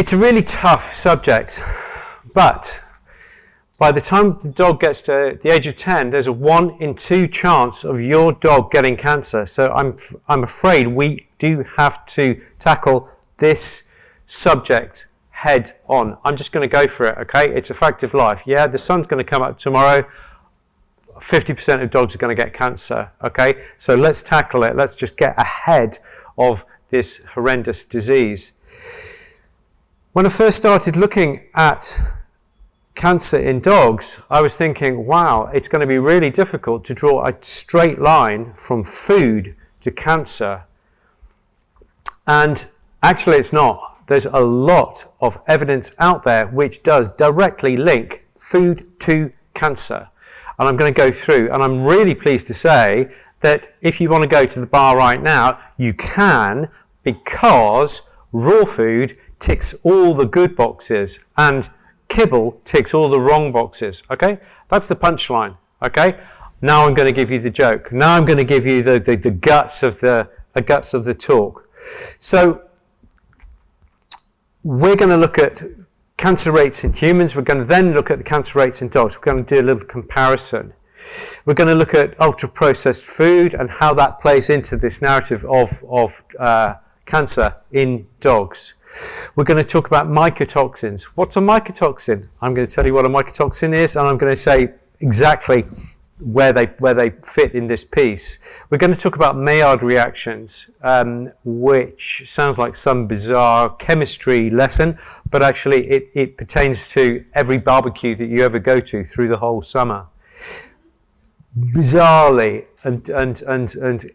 It's a really tough subject, but by the time the dog gets to the age of 10, there's a 1 in 2 chance of your dog getting cancer. So I'm afraid we do have to tackle this subject head on. I'm just going to go for it, okay? It's a fact of life. Yeah, the sun's going to come up tomorrow. 50% of dogs are going to get cancer, okay? So let's tackle it. Let's just get ahead of this horrendous disease. When I first started looking at cancer in dogs, I was thinking, wow, it's going to be really difficult to draw a straight line from food to cancer. And actually it's not. There's a lot of evidence out there which does directly link food to cancer. And I'm going to go through, and I'm really pleased to say that if you want to go to the bar right now, you can, because raw food ticks all the good boxes and kibble ticks all the wrong boxes, okay? That's the punchline, okay? Now I'm going to give you the joke. Now I'm going to give you the guts of the talk. So we're going to look at cancer rates in humans. We're going to then look at the cancer rates in dogs. We're going to do a little comparison. We're going to look at ultra-processed food and how that plays into this narrative of cancer in dogs. We're going to talk about mycotoxins. What's a mycotoxin? I'm going to tell you what a mycotoxin is, and I'm going to say exactly where they fit in this piece. We're going to talk about Maillard reactions, which sounds like some bizarre chemistry lesson, but actually it pertains to every barbecue that you ever go to through the whole summer. Bizarrely and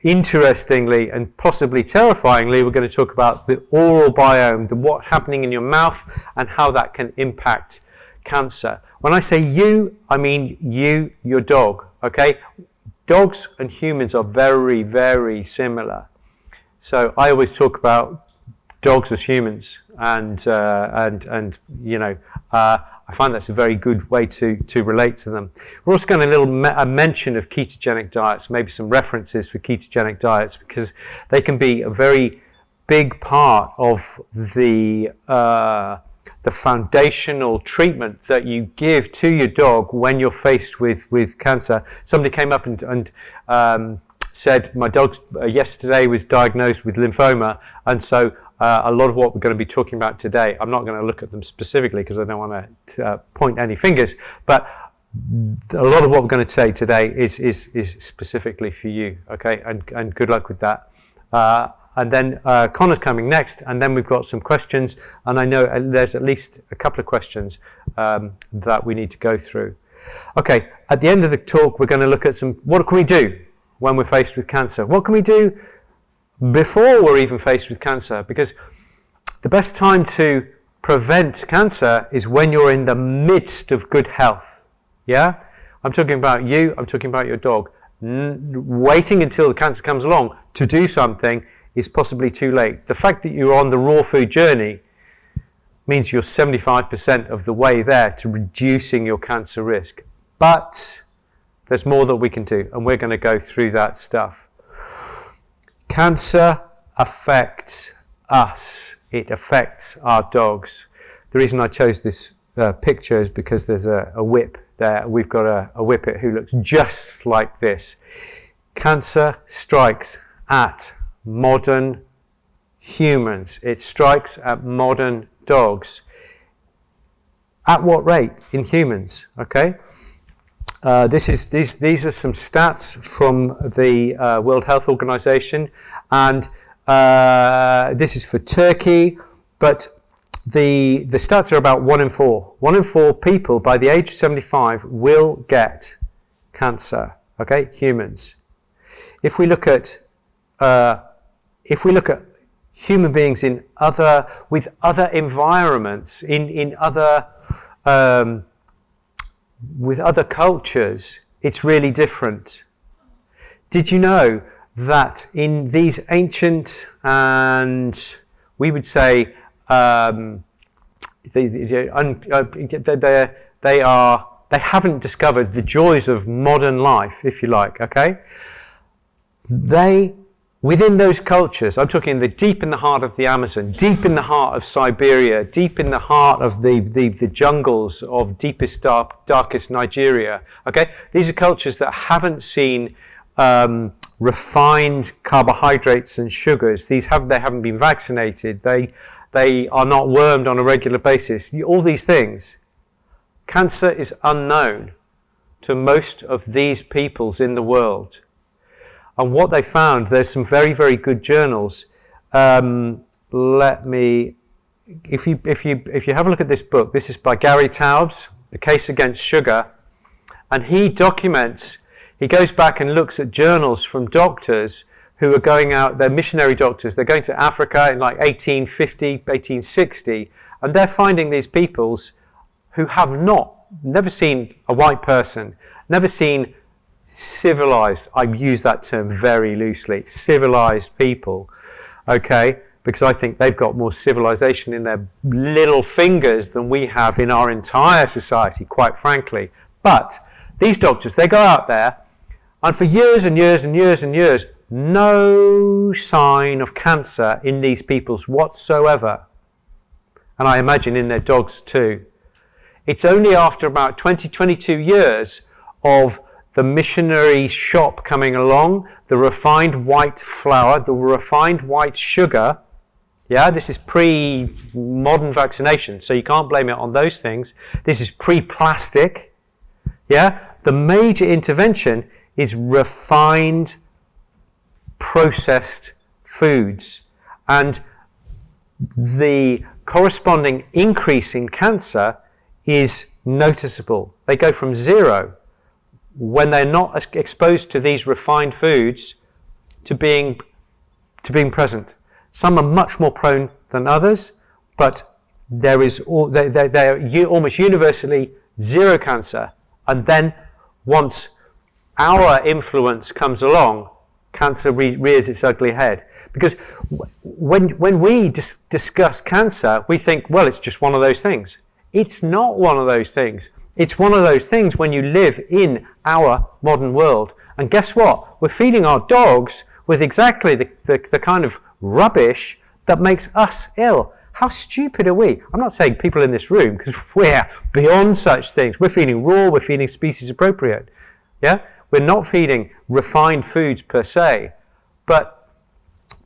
interestingly and possibly terrifyingly, we're going to talk about the oral biome, what's happening in your mouth and how that can impact cancer. When I say you, I mean you, your dog, okay? Dogs and humans are very, very similar. So I always talk about dogs as humans, and you know, I find that's a very good way to relate to them. We're also going to a mention of ketogenic diets, maybe some references for ketogenic diets, because they can be a very big part of the foundational treatment that you give to your dog when you're faced with cancer. Somebody came up and said, my dog yesterday was diagnosed with lymphoma, and so a lot of what we're going to be talking about today, I'm not going to look at them specifically because I don't want to point any fingers, but a lot of what we're going to say today is specifically for you, okay? And good luck with that. And then Connor's coming next, and then we've got some questions, and I know there's at least a couple of questions that we need to go through. Okay, at the end of the talk, we're going to look at what can we do when we're faced with cancer? What can we do before we're even faced with cancer? Because the best time to prevent cancer is when you're in the midst of good health. Yeah? I'm talking about you, I'm talking about your dog. Waiting until the cancer comes along to do something is possibly too late. The fact that you're on the raw food journey means you're 75% of the way there to reducing your cancer risk. But there's more that we can do, and we're going to go through that stuff. Cancer affects us. It affects our dogs. The reason I chose this picture is because there's a whip there. We've got a whippet who looks just like this. Cancer strikes at modern humans. It strikes at modern dogs. At what rate in humans? Okay. These are some stats from the World Health Organization, and this is for Turkey, but the stats are about 1 in 4. 1 in 4 people by the age of 75 will get cancer. Okay, humans. If we look at human beings with other environments, with other cultures, it's really different. Did you know that in these ancient and we would say they haven't discovered the joys of modern life, if you like, okay? They within those cultures, I'm talking deep in the heart of the Amazon, deep in the heart of Siberia, deep in the heart of the jungles of deepest, darkest Nigeria. Okay, these are cultures that haven't seen refined carbohydrates and sugars. They haven't been vaccinated. They are not wormed on a regular basis. All these things. Cancer is unknown to most of these peoples in the world. And what they found, there's some very, very good journals. If you have a look at this book, this is by Gary Taubes, The Case Against Sugar, and he goes back and looks at journals from doctors who are going out, they're missionary doctors, they're going to Africa in like 1850, 1860, and they're finding these peoples who have never seen a white person, never seen civilized, I use that term very loosely, civilized people, okay, because I think they've got more civilization in their little fingers than we have in our entire society, quite frankly. But these doctors, they go out there, and for years and years and years and years, no sign of cancer in these peoples whatsoever. And I imagine in their dogs too. It's only after about 22 years of the missionary shop coming along, the refined white flour, the refined white sugar. Yeah, this is pre-modern vaccination, so you can't blame it on those things. This is pre-plastic. Yeah, the major intervention is refined, processed foods. And the corresponding increase in cancer is noticeable. They go from 0 when they're not exposed to these refined foods to being present. Some are much more prone than others, but they're almost universally 0 cancer. And then once our influence comes along, cancer rears its ugly head. Because when we discuss cancer, we think, well, it's just one of those things. It's not one of those things. It's one of those things when you live in our modern world. And guess what? We're feeding our dogs with exactly the kind of rubbish that makes us ill. How stupid are we? I'm not saying people in this room, because we're beyond such things. We're feeding raw, we're feeding species appropriate. Yeah? We're not feeding refined foods per se, but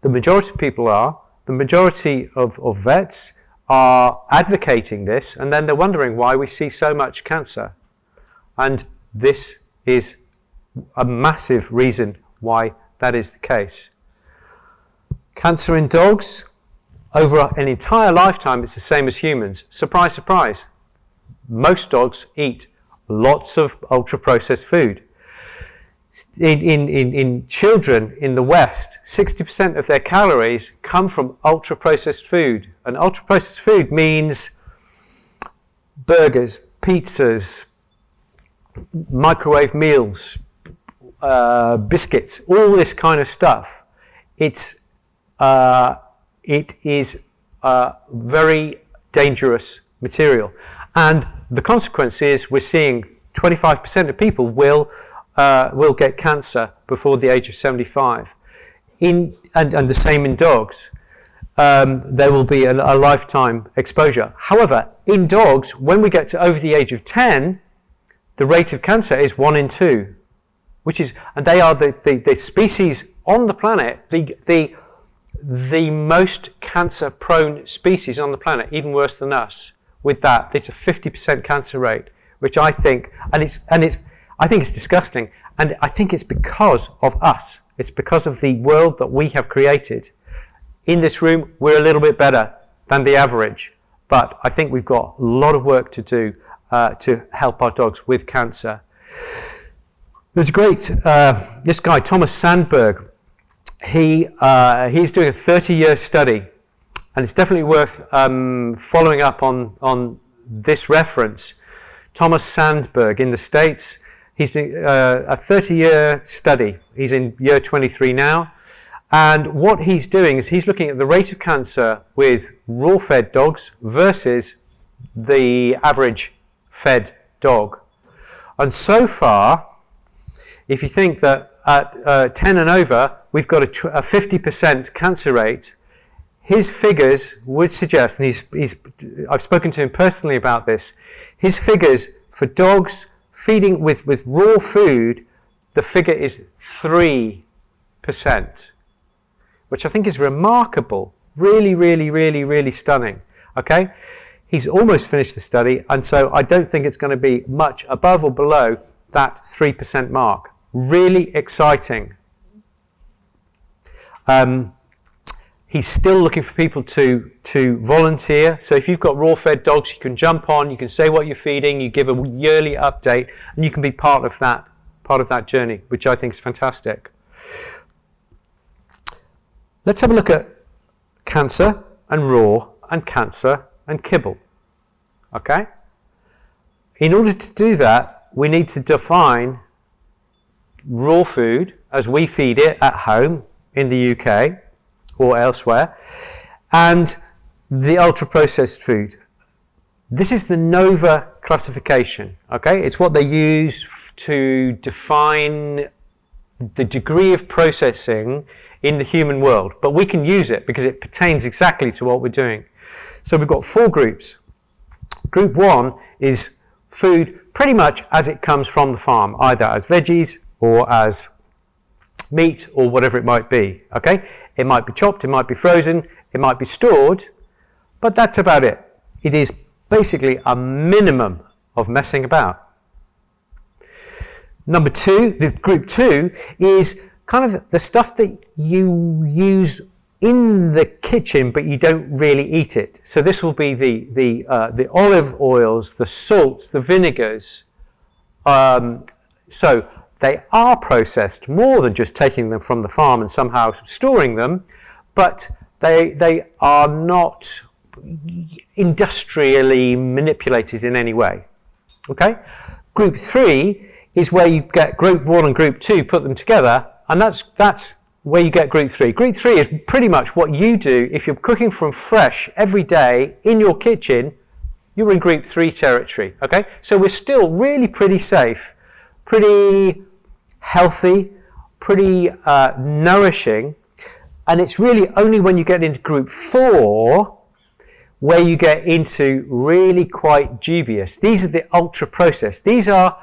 the majority of people are. The majority of vets are advocating this, and then they're wondering why we see so much cancer. And this is a massive reason why that is the case. Cancer in dogs, over an entire lifetime, it's the same as humans. Surprise, surprise. Most dogs eat lots of ultra-processed food. In children in the West, 60% of their calories come from ultra-processed food. And ultra-processed food means burgers, pizzas, microwave meals, biscuits, all this kind of stuff. It is very dangerous material. And the consequence is we're seeing 25% of people will get cancer before the age of 75. And the same in dogs. There will be a lifetime exposure. However, in dogs, when we get to over the age of 10, the rate of cancer is 1 in 2, and they are the species on the planet, the most cancer-prone species on the planet, even worse than us. With that, it's a 50% cancer rate, which I think, I think it's disgusting, and I think it's because of us. It's because of the world that we have created. In this room, we're a little bit better than the average, but I think we've got a lot of work to do to help our dogs with cancer. There's a great, this guy, Thomas Sandberg, he's doing a 30-year study, and it's definitely worth following up on this reference. Thomas Sandberg in the States, he's doing a 30-year study. He's in year 23 now. And what he's doing is he's looking at the rate of cancer with raw-fed dogs versus the average fed dog. And so far, if you think that at 10 and over, we've got a 50% cancer rate, his figures would suggest, and I've spoken to him personally about this, his figures for dogs feeding with raw food, the figure is 3%, which I think is remarkable. Really, really, really, really stunning. Okay? He's almost finished the study, and so I don't think it's going to be much above or below that 3% mark. Really exciting. He's still looking for people to volunteer. So if you've got raw-fed dogs, you can jump on, you can say what you're feeding, you give a yearly update, and you can be part of that journey, which I think is fantastic. Let's have a look at cancer and raw and cancer and kibble. Okay? In order to do that, we need to define raw food as we feed it at home in the UK or elsewhere, and the ultra-processed food. This is the NOVA classification. Okay? It's what they use to define the degree of processing in the human world, but we can use it because it pertains exactly to what we're doing. So we've got 4 groups. Group 1 is food pretty much as it comes from the farm, either as veggies or as meat or whatever it might be. Okay? It might be chopped, it might be frozen, it might be stored, but that's about it. It is basically a minimum of messing about. Number 2, the group 2 is kind of the stuff that you use in the kitchen, but you don't really eat it. So this will be the olive oils, the salts, the vinegars. So they are processed more than just taking them from the farm and somehow storing them, but they are not industrially manipulated in any way. Okay? Group 3 is where you get group 1 and group 2, put them together, and that's where you get group 3. Group 3 is pretty much what you do if you're cooking from fresh every day in your kitchen. You're in group 3 territory. Okay? So we're still really pretty safe, pretty healthy, pretty nourishing, and it's really only when you get into group 4 where you get into really quite dubious. These are the ultra processed. These are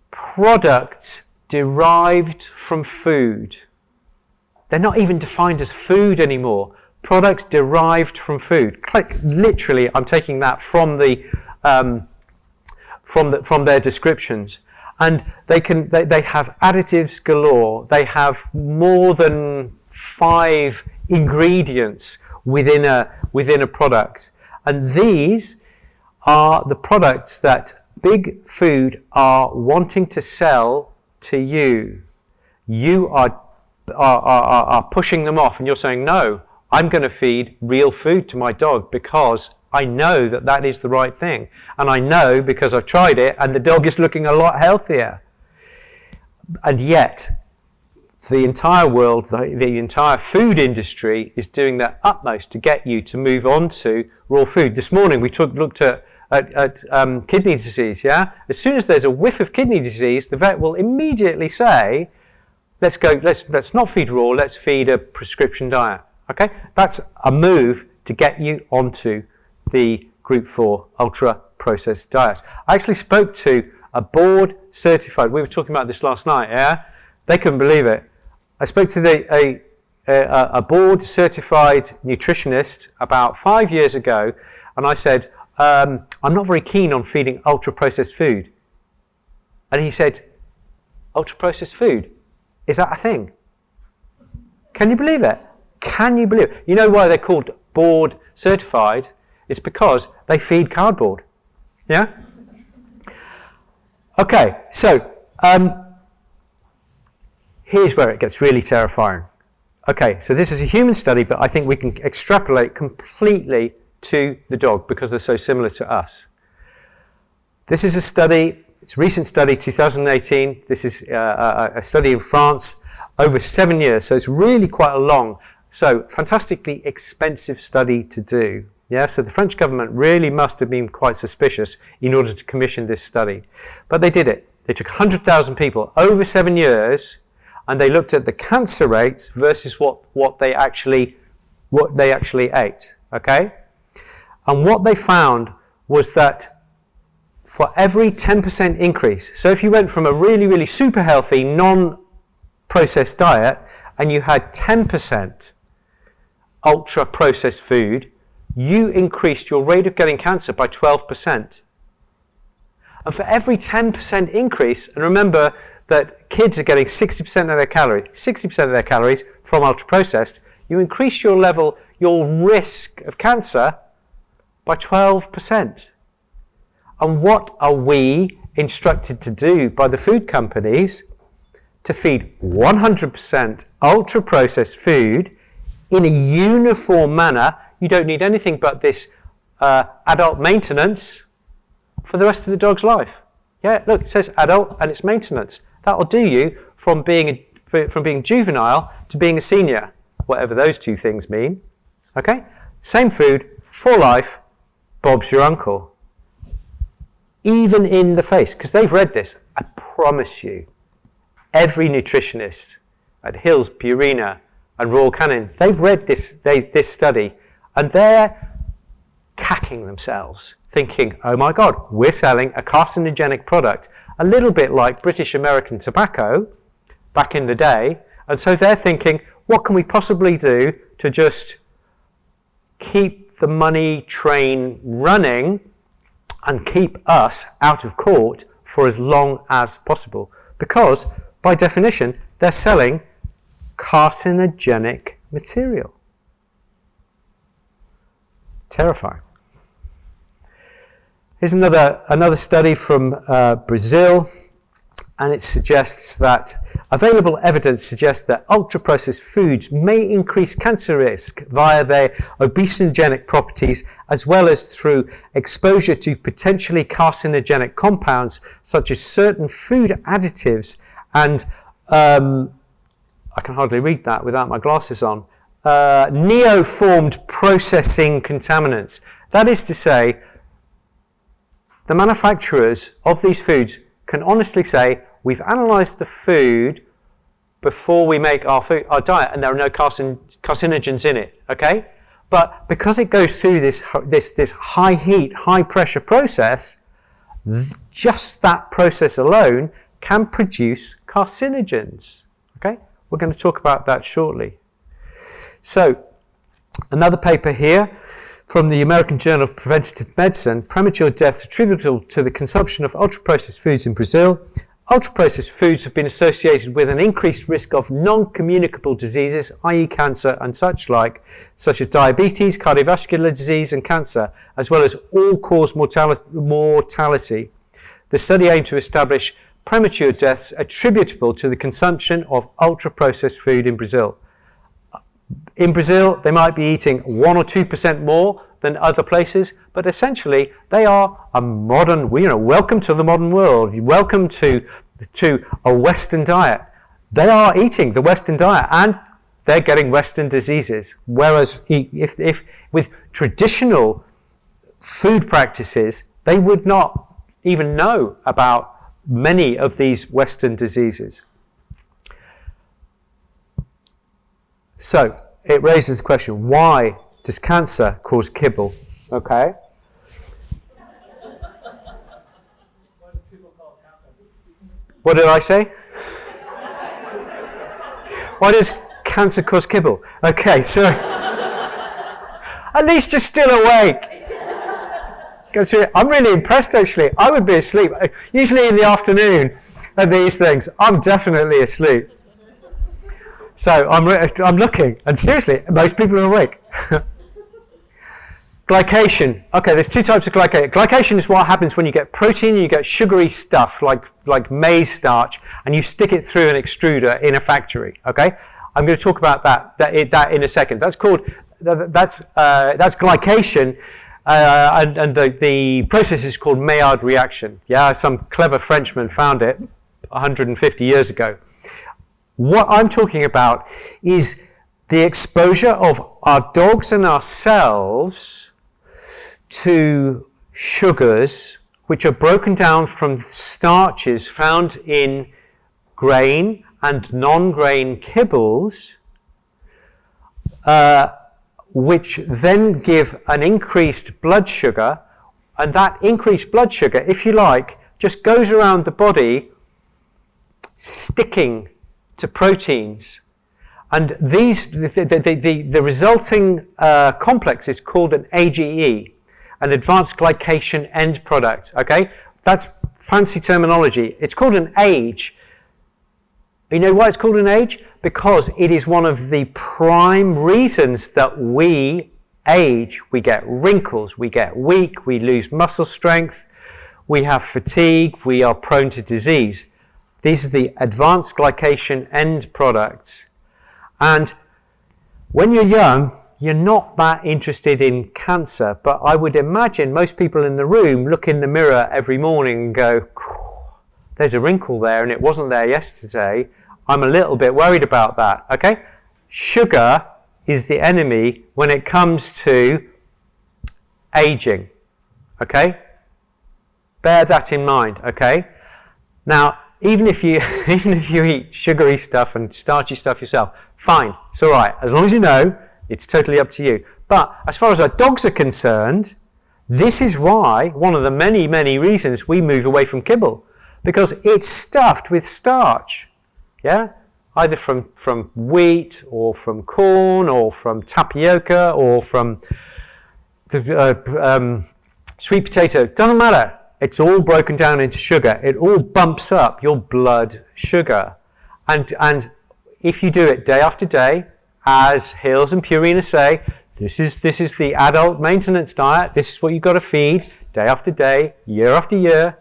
products derived from food. They're not even defined as food anymore. Products derived from food. Literally, I'm taking that from from their descriptions. And they have additives galore. They have more than 5 ingredients within a product. And these are the products that big food are wanting to sell to you. You are pushing them off, and you're saying, no, I'm going to feed real food to my dog because I know that that is the right thing. And I know because I've tried it and the dog is looking a lot healthier. And yet, the entire world, the entire food industry is doing their utmost to get you to move on to raw food. This morning we looked at kidney disease, yeah? As soon as there's a whiff of kidney disease, the vet will immediately say, let's not feed raw, let's feed a prescription diet. Okay? That's a move to get you onto the group 4 ultra processed diet. I actually spoke to a board certified, we were talking about this last night, yeah? They couldn't believe it. I spoke to a board certified nutritionist about 5 years ago, and I said, I'm not very keen on feeding ultra processed food. And he said, ultra processed food? Is that a thing? Can you believe it? Can you believe it? You know why they're called board certified? It's because they feed cardboard. Yeah? Okay, so here's where it gets really terrifying. Okay, so this is a human study, but I think we can extrapolate completely to the dog because they're so similar to us. This is a study, it's a recent study, 2018. This is a study in France over 7 years, so it's really quite a long, so fantastically expensive study to do. Yeah, so the French government really must have been quite suspicious in order to commission this study. But they did it. They took 100,000 people over 7 years and they looked at the cancer rates versus what they actually ate. Okay, and what they found was that for every 10% increase, so if you went from a really, really super healthy, non-processed diet and you had 10% ultra-processed food, you increased your rate of getting cancer by 12%. And for every 10% increase, and remember that kids are getting 60% of their calories from ultra-processed, you increase your risk of cancer by 12%. And what are we instructed to do by the food companies? To feed 100% ultra-processed food in a uniform manner. You don't need anything but this adult maintenance for the rest of the dog's life. Yeah, look, it says adult and it's maintenance. That'll do you from being juvenile to being a senior, whatever those two things mean. Okay? Same food, for life, Bob's your uncle. Even in the face, because they've read this. I promise you, every nutritionist at Hills, Purina, and Royal Canin, they've read this study, and they're cacking themselves, thinking, oh my God, we're selling a carcinogenic product, a little bit like British American tobacco back in the day, and so they're thinking, what can we possibly do to just keep the money train running and keep us out of court for as long as possible? Because, by definition, they're selling carcinogenic material. Terrifying. Here's another study from Brazil, and it suggests that available evidence suggests that ultra-processed foods may increase cancer risk via their obesogenic properties, as well as through exposure to potentially carcinogenic compounds such as certain food additives and I can hardly read that without my glasses on. Neoformed processing contaminants. That is to say, the manufacturers of these foods can honestly say, we've analysed the food before we make our diet, and there are no carcinogens in it. Okay, but because it goes through this high heat, high pressure process, just that process alone can produce carcinogens. Okay, we're going to talk about that shortly. So, another paper here from the American Journal of Preventive Medicine, premature deaths attributable to the consumption of ultra-processed foods in Brazil. Ultra-processed foods have been associated with an increased risk of non-communicable diseases, i.e. cancer and such as diabetes, cardiovascular disease and cancer, as well as all-cause mortality. The study aimed to establish premature deaths attributable to the consumption of ultra-processed food in Brazil. In Brazil, they might be eating 1 or 2% more than other places, but essentially they are a modern, welcome to the modern world. Welcome to a Western diet. They are eating the Western diet and they're getting Western diseases. Whereas if with traditional food practices, they would not even know about many of these Western diseases. So, it raises the question, why does cancer cause kibble? Okay. What did I say? Why does cancer cause kibble? Okay, so at least you're still awake. I'm really impressed actually. I would be asleep. Usually in the afternoon at these things, I'm definitely asleep. So I'm looking, and seriously, most people are awake. Glycation. Okay, there's two types of glycation. Glycation is what happens when you get protein and you get sugary stuff like maize starch, and you stick it through an extruder in a factory. Okay, I'm going to talk about that in a second. That's glycation, and the process is called Maillard reaction. Yeah, some clever Frenchman found it 150 years ago. What I'm talking about is the exposure of our dogs and ourselves to sugars which are broken down from starches found in grain and non-grain kibbles, which then give an increased blood sugar, and that increased blood sugar, if you like, just goes around the body sticking to proteins. And the resulting complex is called an AGE, an advanced glycation end product. Okay, that's fancy terminology. It's called an age. You know why it's called an age? Because it is one of the prime reasons that we age. We get wrinkles, we get weak, we lose muscle strength, we have fatigue, we are prone to disease. These are the advanced glycation end products. And when you're young, you're not that interested in cancer, but I would imagine most people in the room look in the mirror every morning and go, there's a wrinkle there and it wasn't there yesterday. I'm a little bit worried about that, okay? Sugar is the enemy when it comes to aging, okay? Bear that in mind, okay? Now, even if you eat sugary stuff and starchy stuff yourself, fine, it's all right. As long as you know, it's totally up to you. But as far as our dogs are concerned, this is why, one of the many, many reasons we move away from kibble, because it's stuffed with starch, yeah? Either from wheat or from corn or from tapioca or from the, sweet potato. Doesn't matter. It's all broken down into sugar. It all bumps up your blood sugar. And if you do it day after day, as Hills and Purina say, this is the adult maintenance diet. This is what you've got to feed day after day, year after year.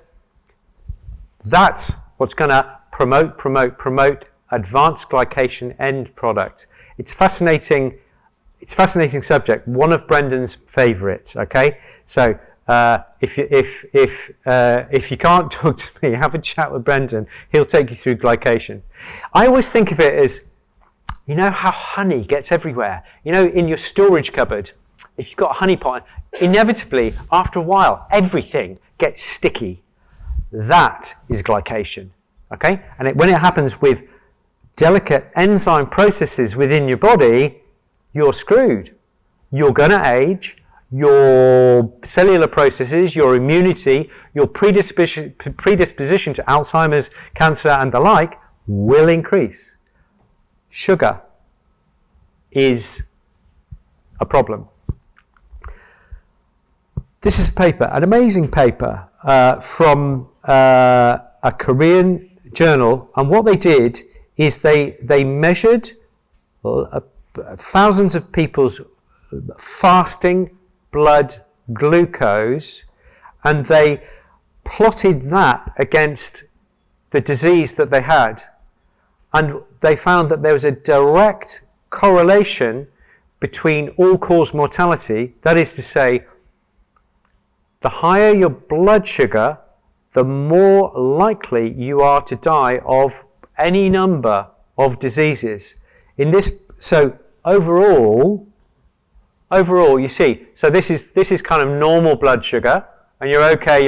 That's what's going to promote advanced glycation end product. It's fascinating subject. One of Brendan's favourites. Okay, so if you can't talk to me, have a chat with Brendan. He'll take you through glycation. I always think of it as, you know how honey gets everywhere. You know, in your storage cupboard, if you've got a honey pot, inevitably after a while everything gets sticky. That is glycation. Okay, and when it happens with delicate enzyme processes within your body, you're screwed. You're going to age. Your cellular processes, your immunity, your predisposition to Alzheimer's, cancer, and the like will increase. Sugar is a problem. This is a paper, an amazing paper from a Korean journal, and what they did is they measured thousands of people's fasting blood glucose, and they plotted that against the disease that they had, and they found that there was a direct correlation between all-cause mortality. That is to say, the higher your blood sugar, the more likely you are to die of any number of diseases. So overall, you see, so this is kind of normal blood sugar, and you're okay.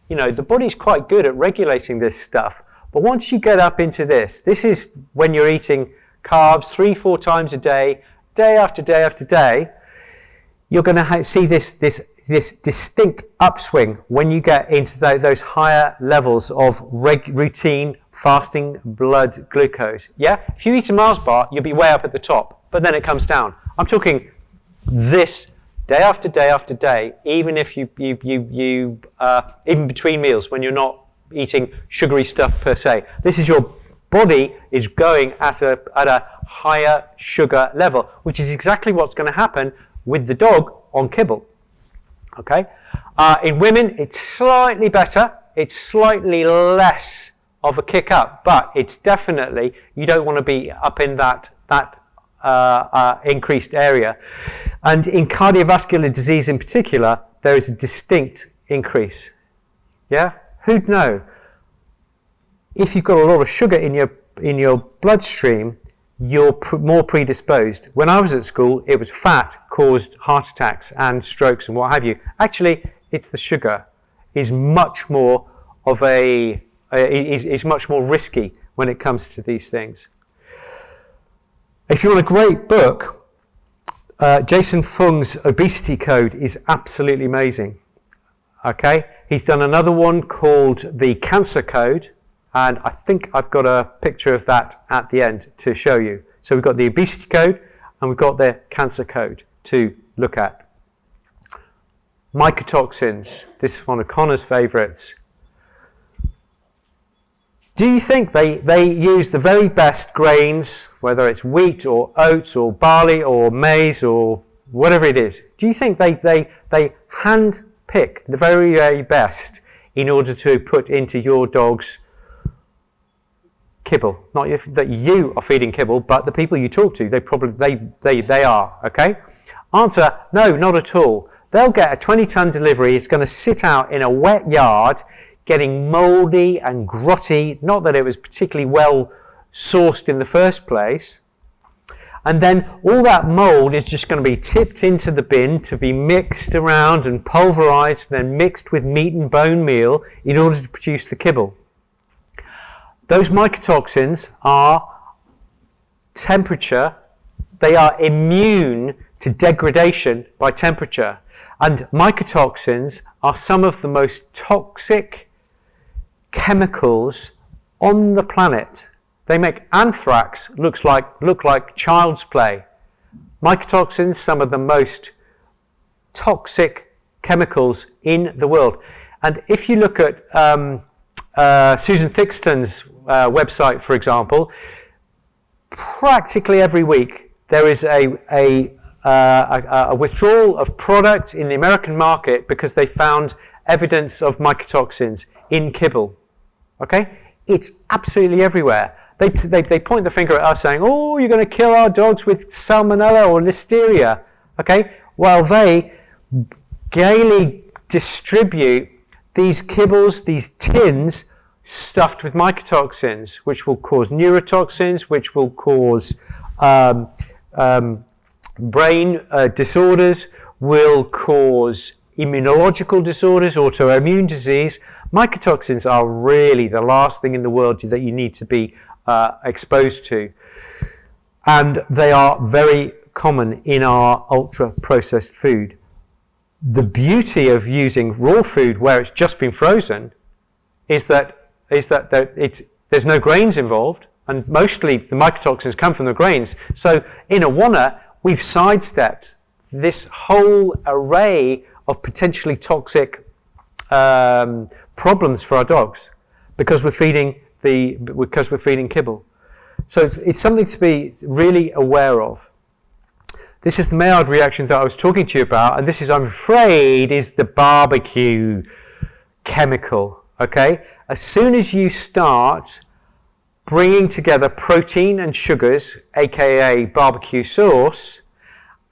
You know, the body's quite good at regulating this stuff. But once you get up into this is when you're eating carbs 3-4 times a day, day after day after day, you're going to see this distinct upswing when you get into those higher levels of routine fasting blood glucose. Yeah, if you eat a Mars bar, you'll be way up at the top, but then it comes down. I'm talking this day after day after day, even if you even between meals when you're not eating sugary stuff per se. This is your body is going at a higher sugar level, which is exactly what's going to happen with the dog on kibble. Okay, in women it's slightly better. It's slightly less of a kick up, but it's definitely, you don't want to be up in that increased area. And in cardiovascular disease in particular, there is a distinct increase. Yeah, who'd know? If you've got a lot of sugar in your bloodstream, you're more predisposed. When I was at school, it was fat caused heart attacks and strokes and what have you. Actually, it's the sugar is much more of is much more risky when it comes to these things. If you want a great book, Jason Fung's Obesity Code is absolutely amazing. Okay, he's done another one called the Cancer Code, and I think I've got a picture of that at the end to show you. So we've got the Obesity Code and we've got the Cancer Code to look at. Mycotoxins, this is one of Connor's favourites. Do you think they use the very best grains, whether it's wheat or oats or barley or maize or whatever it is? Do you think they hand pick the very, very best in order to put into your dog's kibble? Not that you are feeding kibble, but the people you talk to, they are, okay? Answer, no, not at all. They'll get a 20-ton delivery. It's going to sit out in a wet yard, getting mouldy and grotty, not that it was particularly well sourced in the first place. And then all that mould is just going to be tipped into the bin to be mixed around and pulverized, then mixed with meat and bone meal in order to produce the kibble. Those mycotoxins are temperature. They are immune to degradation by temperature. And mycotoxins are some of the most toxic chemicals on the planet. They make anthrax look like child's play. Mycotoxins, some of the most toxic chemicals in the world. And if you look at Susan Thixton's website, for example, practically every week there is a withdrawal of product in the American market because they found evidence of mycotoxins in kibble. Okay, it's absolutely everywhere. They point the finger at us saying, "Oh, you're going to kill our dogs with salmonella or listeria." Okay, while they gaily distribute these kibbles, these tins stuffed with mycotoxins, which will cause neurotoxins, which will cause brain disorders, will cause immunological disorders, autoimmune disease. Mycotoxins are really the last thing in the world that you need to be exposed to. And they are very common in our ultra-processed food. The beauty of using raw food where it's just been frozen is that there's no grains involved, and mostly the mycotoxins come from the grains. So in Awana, we've sidestepped this whole array of potentially toxic problems for our dogs because we're feeding kibble. So it's something to be really aware of. This is the Maillard reaction that I was talking to you about, and this is, I'm afraid, is the barbecue chemical. Okay, as soon as you start bringing together protein and sugars, aka barbecue sauce,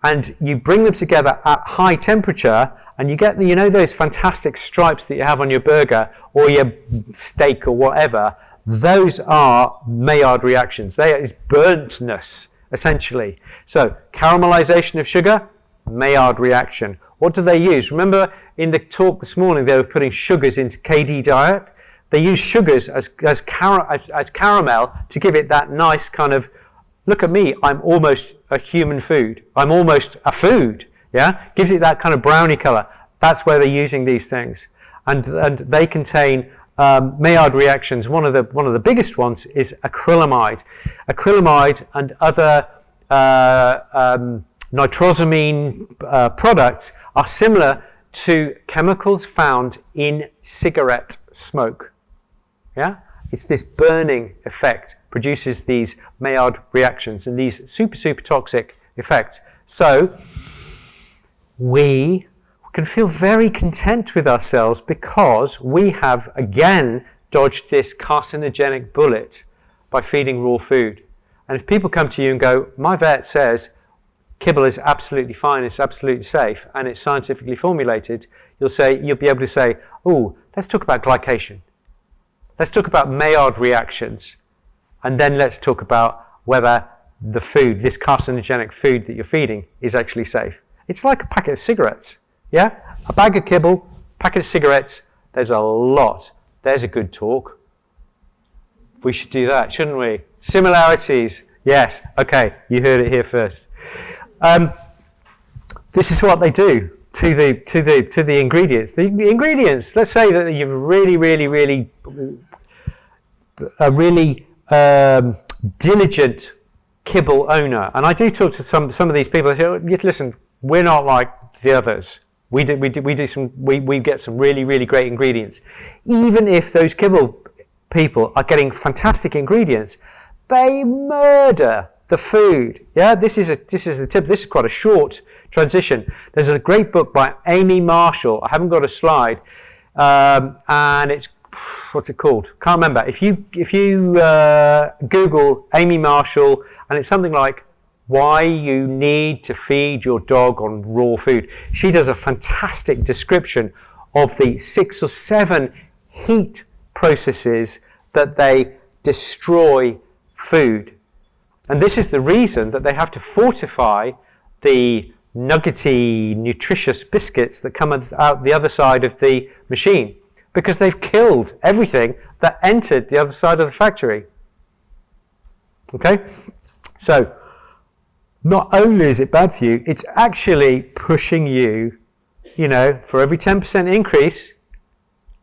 and you bring them together at high temperature, and you get those fantastic stripes that you have on your burger or your steak or whatever, those are Maillard reactions. It's burntness, essentially. So caramelization of sugar, Maillard reaction. What do they use? Remember in the talk this morning, they were putting sugars into KD diet. They use sugars as caramel to give it that nice kind of, look at me, I'm almost a human food. I'm almost a food. Yeah, gives it that kind of brownie color. That's where they're using these things, and they contain Maillard reactions. One of the biggest ones is acrylamide. Acrylamide and other nitrosamine products are similar to chemicals found in cigarette smoke. Yeah, it's this burning effect produces these Maillard reactions and these super toxic effects. So we can feel very content with ourselves because we have again dodged this carcinogenic bullet by feeding raw food. And if people come to you and go, my vet says kibble is absolutely fine, it's absolutely safe, and it's scientifically formulated, you'll be able to say, oh, let's talk about glycation. Let's talk about Maillard reactions. And then let's talk about whether the food, this carcinogenic food that you're feeding, is actually safe. It's like a packet of cigarettes. Yeah? A bag of kibble, packet of cigarettes, there's a lot. There's a good talk. We should do that, shouldn't we? Similarities. Yes. Okay. You heard it here first. This is what they do to the ingredients. The ingredients. Let's say that you've a really diligent kibble owner, and I do talk to some of these people. I say, listen, we're not like the others. We get some really great ingredients. Even if those kibble people are getting fantastic ingredients, they murder the food. Yeah, this is a tip. This is quite a short transition. There's a great book by Amy Marshall. I haven't got a slide, and it's, what's it called? Can't remember. If you Google Amy Marshall, and it's something like why you need to feed your dog on raw food. She does a fantastic description of the 6 or 7 heat processes that they destroy food. And this is the reason that they have to fortify the nuggety, nutritious biscuits that come out the other side of the machine, because they've killed everything that entered the other side of the factory. Okay? So, not only is it bad for you, it's actually pushing you, for every 10% increase,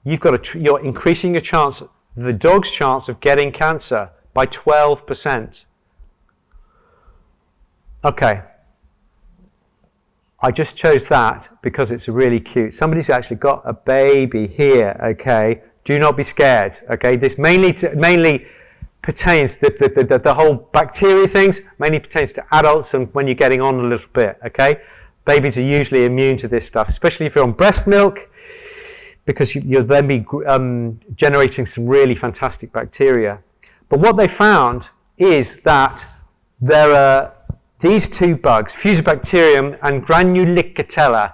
you're increasing your chance, the dog's chance of getting cancer by 12%. Okay. I just chose that because it's really cute. Somebody's actually got a baby here, okay? Do not be scared, okay? This mainly pertains, the whole bacteria things, mainly pertains to adults and when you're getting on a little bit, okay? Babies are usually immune to this stuff, especially if you're on breast milk, because you'll then be generating some really fantastic bacteria. But what they found is that there are these 2 bugs, Fusobacterium and Granulicatella.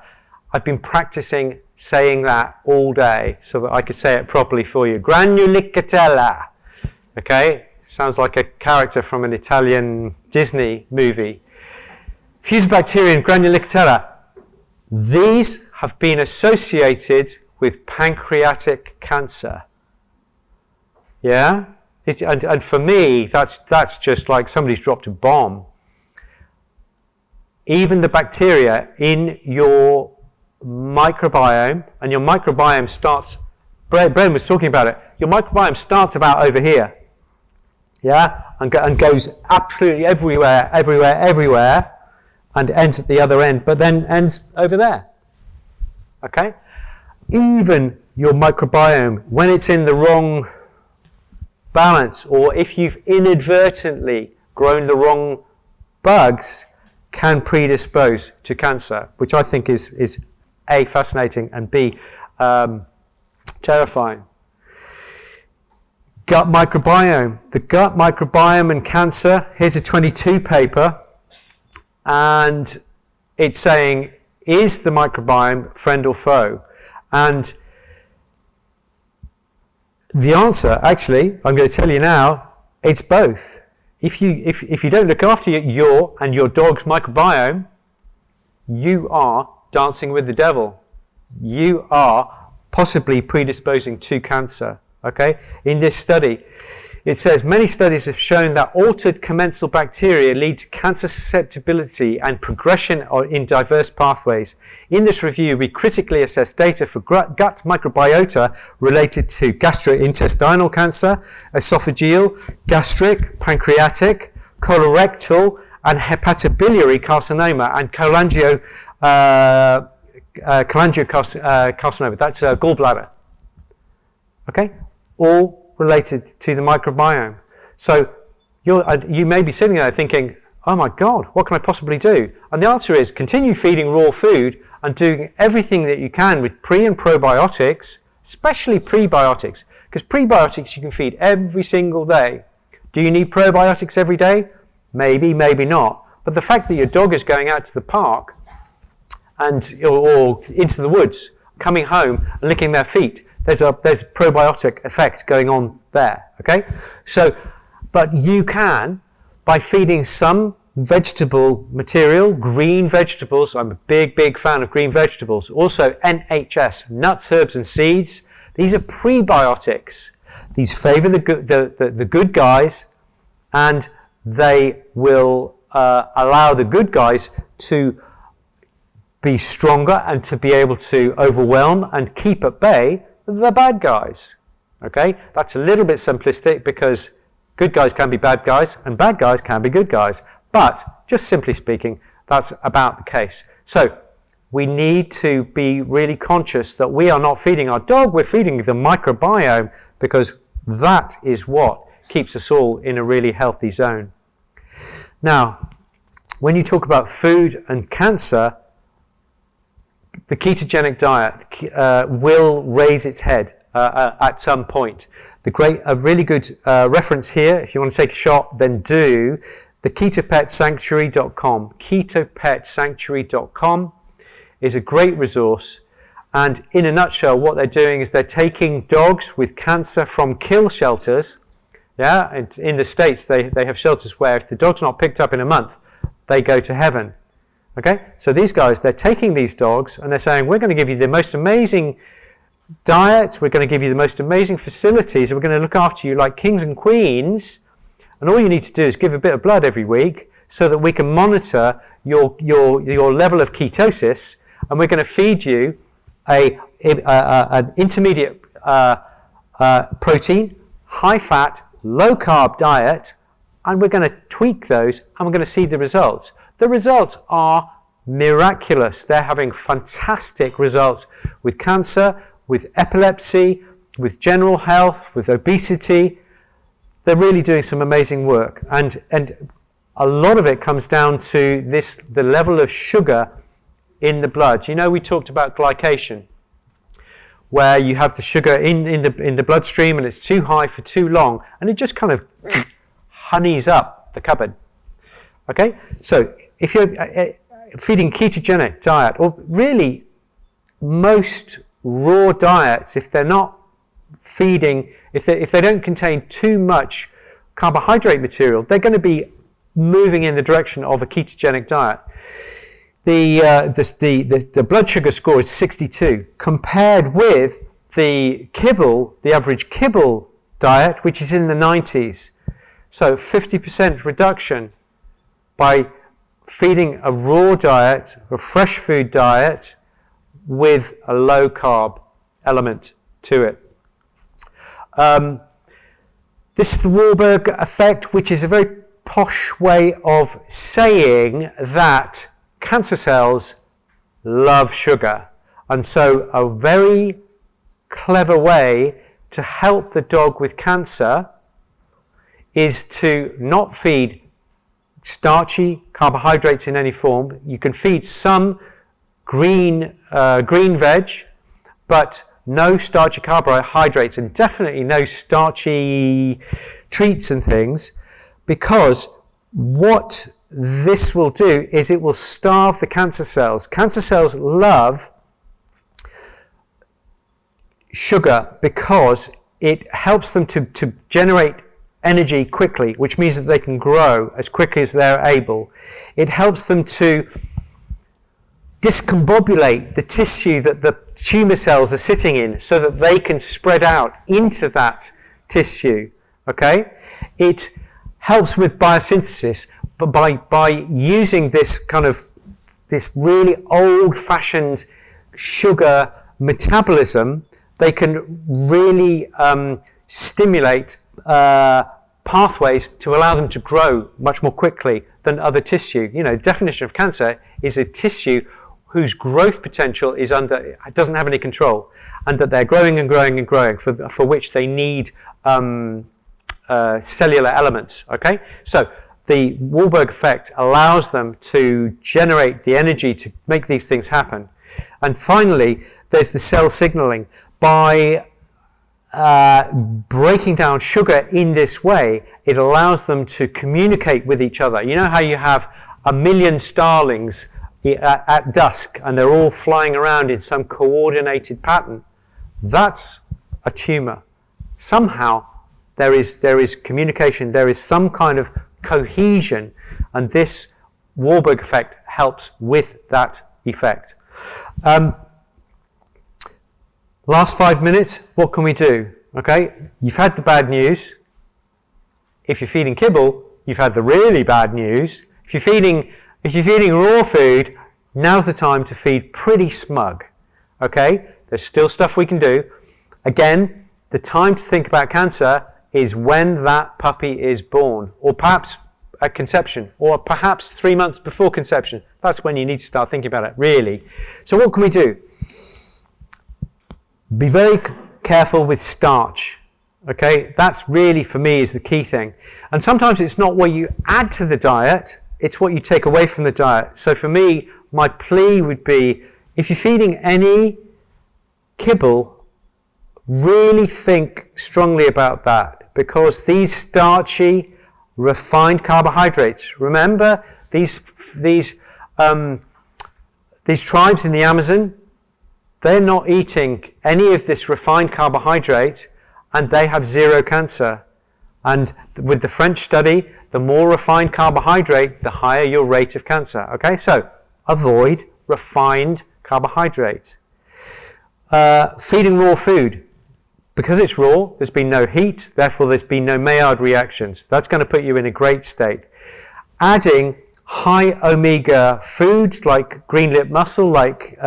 I've been practicing saying that all day so that I could say it properly for you. Granulicatella. Okay? Sounds like a character from an Italian Disney movie. Fusobacterium and Granulicatella. These have been associated with pancreatic cancer. Yeah? And for me, that's just like somebody's dropped a bomb. Even the bacteria in your microbiome, and your microbiome starts, Bren was talking about it, your microbiome starts about over here, yeah, and goes absolutely everywhere, and ends at the other end, but then ends over there, okay? Even your microbiome, when it's in the wrong balance, or if you've inadvertently grown the wrong bugs, can predispose to cancer, which I think is A, fascinating, and B, terrifying. Gut microbiome. The gut microbiome and cancer. Here's a 22 paper, and it's saying, is the microbiome friend or foe? And the answer, actually, I'm going to tell you now, it's both. If you don't look after your and your dog's microbiome, you are dancing with the devil. You are possibly predisposing to cancer. Okay? In this study, it says many studies have shown that altered commensal bacteria lead to cancer susceptibility and progression in diverse pathways. In this review, we critically assessed data for gut microbiota related to gastrointestinal cancer, esophageal, gastric, pancreatic, colorectal, and hepatobiliary carcinoma, and cholangiocarcinoma. That's gallbladder. Okay? All related to the microbiome. So you may be sitting there thinking, oh my God, what can I possibly do? And the answer is continue feeding raw food and doing everything that you can with pre and probiotics, especially prebiotics, because prebiotics you can feed every single day. Do you need probiotics every day? Maybe, maybe not. But the fact that your dog is going out to the park or into the woods, coming home and licking their feet, there's a probiotic effect going on there, okay? So, but you can, by feeding some vegetable material, green vegetables, I'm a big fan of green vegetables, also NHS, nuts, herbs and seeds, these are prebiotics. These favour the good guys, and they will allow the good guys to be stronger and to be able to overwhelm and keep at bay the bad guys. Okay, that's a little bit simplistic because good guys can be bad guys and bad guys can be good guys. But just simply speaking, that's about the case. So we need to be really conscious that we are not feeding our dog, we're feeding the microbiome, because that is what keeps us all in a really healthy zone. Now, when you talk about food and cancer, the ketogenic diet will raise its head at some point. A really good reference here, if you want to take a shot, then do the ketopetsanctuary.com. Ketopetsanctuary.com is a great resource, and in a nutshell, what they're doing is they're taking dogs with cancer from kill shelters. Yeah, and in the States, they have shelters where if the dog's not picked up in a month, they go to heaven. Okay, so these guys, they're taking these dogs and they're saying, we're going to give you the most amazing diet, we're going to give you the most amazing facilities, we're going to look after you like kings and queens, and all you need to do is give a bit of blood every week so that we can monitor your level of ketosis, and we're going to feed you an intermediate protein, high fat, low carb diet, and we're going to tweak those and we're going to see the results. The results are miraculous. They're having fantastic results with cancer, with epilepsy, with general health, with obesity. They're really doing some amazing work. And a lot of it comes down to the level of sugar in the blood. You know, we talked about glycation, where you have the sugar in the bloodstream and it's too high for too long, and it just kind of honeys up the cupboard. Okay, so if you're feeding ketogenic diet, or really most raw diets, if they're not feeding, if they don't contain too much carbohydrate material, they're going to be moving in the direction of a ketogenic diet. The blood sugar score is 62, compared with the kibble, the average kibble diet, which is in the 90s. So 50% reduction by feeding a raw diet, a fresh food diet, with a low carb element to it. This is the Warburg effect, which is a very posh way of saying that cancer cells love sugar. And so a very clever way to help the dog with cancer is to not feed starchy carbohydrates in any form. You can feed some green veg, but no starchy carbohydrates, and definitely no starchy treats and things, because what this will do is it will starve the cancer cells. Cancer cells love sugar because it helps them to generate energy quickly, which means that they can grow as quickly as they're able. It helps them to discombobulate the tissue that the tumor cells are sitting in so that they can spread out into that tissue. Okay? It helps with biosynthesis, but by using this really old-fashioned sugar metabolism, they can really stimulate pathways to allow them to grow much more quickly than other tissue. You know, the definition of cancer is a tissue whose growth potential doesn't have any control, and that they're growing and growing and growing, for which they need cellular elements. Okay, so the Warburg effect allows them to generate the energy to make these things happen. And finally, there's the cell signaling. By breaking down sugar in this way, it allows them to communicate with each other. You know how you have 1 million starlings at dusk and they're all flying around in some coordinated pattern? That's a tumor. Somehow there is communication, there is some kind of cohesion, and this Warburg effect helps with that effect. Last 5 minutes, what can we do? Okay, you've had the bad news. If you're feeding kibble, you've had the really bad news. If you're feeding raw food, now's the time to feed pretty smug. Okay, there's still stuff we can do. Again, the time to think about cancer is when that puppy is born, or perhaps at conception, or perhaps 3 months before conception. That's when you need to start thinking about it, really. So what can we do? Be very careful with starch. Okay, that's really, for me, is the key thing. And sometimes it's not what you add to the diet, it's what you take away from the diet. So for me, my plea would be, if you're feeding any kibble, really think strongly about that, because these starchy, refined carbohydrates, remember these tribes in the Amazon, they're not eating any of this refined carbohydrate, and they have zero cancer. And with the French study, the more refined carbohydrate, the higher your rate of cancer. Okay, so avoid refined carbohydrate. Feeding raw food. Because it's raw, there's been no heat, therefore there's been no Maillard reactions. That's going to put you in a great state. Adding high omega foods like green lip mussel, like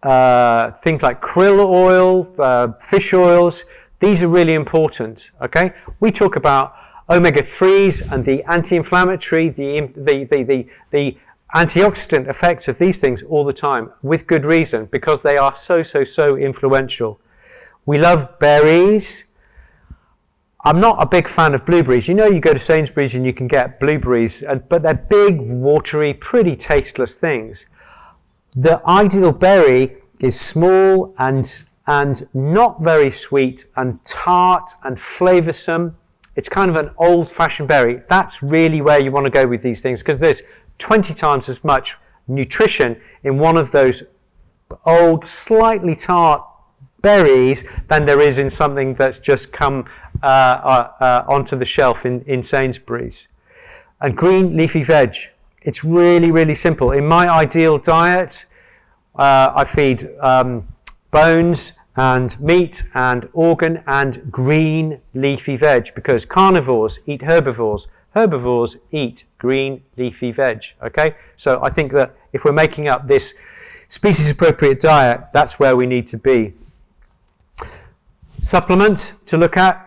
things like krill oil, fish oils, these are really important. Okay, we talk about omega-3s and the anti-inflammatory, the antioxidant effects of these things all the time, with good reason, because they are so influential. We love berries. I'm not a big fan of blueberries. You know, you go to Sainsbury's and you can get blueberries, but they're big, watery, pretty tasteless things. The ideal berry is small and not very sweet and tart and flavoursome. It's kind of an old-fashioned berry. That's really where you want to go with these things, because there's 20 times as much nutrition in one of those old, slightly tart berries than there is in something that's just come onto the shelf in Sainsbury's. And green leafy veg. It's really simple. In my ideal diet, I feed bones and meat and organ and green leafy veg, because carnivores eat herbivores. Herbivores eat green leafy veg. Okay, so I think that if we're making up this species appropriate diet, that's where we need to be. Supplement to look at.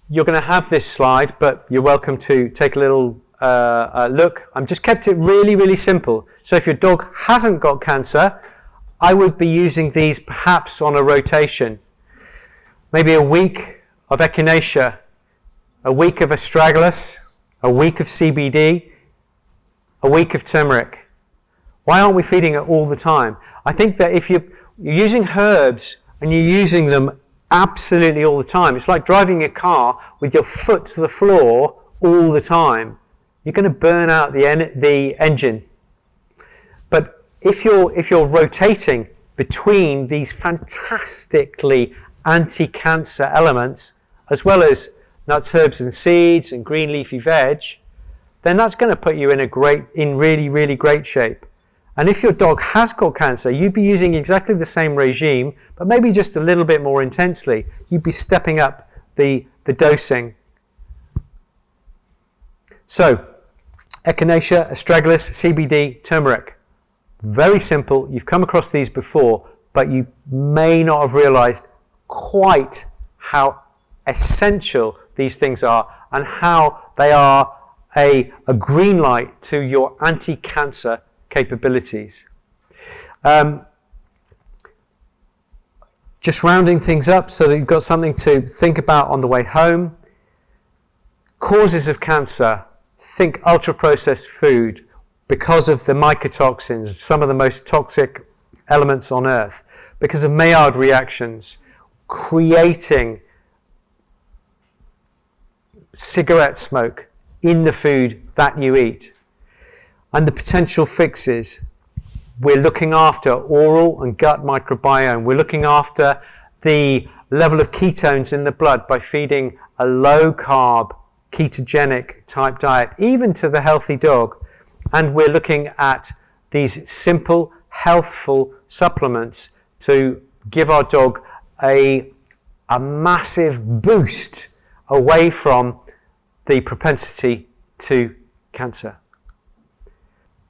You're going to have this slide, but you're welcome to take a little look. I've just kept it really simple. So if your dog hasn't got cancer, I would be using these perhaps on a rotation. Maybe a week of echinacea, a week of astragalus, a week of CBD, a week of turmeric. Why aren't we feeding it all the time? I think that if you're using herbs and you're using them absolutely all the time, it's like driving a car with your foot to the floor all the time. You're going to burn out the engine. But if you're rotating between these fantastically anti-cancer elements, as well as nuts, herbs and seeds and green leafy veg, then that's going to put you in really great shape. And if your dog has got cancer, you'd be using exactly the same regime, but maybe just a little bit more intensely. You'd be stepping up the dosing. So, echinacea, astragalus, CBD, turmeric. Very simple. You've come across these before, but you may not have realized quite how essential these things are and how they are a green light to your anti-cancer capabilities. Just rounding things up so that you've got something to think about on the way home. Causes of cancer. Think ultra-processed food, because of the mycotoxins, some of the most toxic elements on earth, because of Maillard reactions, creating cigarette smoke in the food that you eat. And the potential fixes. We're looking after oral and gut microbiome. We're looking after the level of ketones in the blood by feeding a low-carb, ketogenic type diet, even to the healthy dog. And we're looking at these simple, healthful supplements to give our dog a a massive boost away from the propensity to cancer.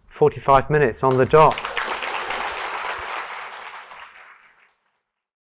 45 minutes on the dot.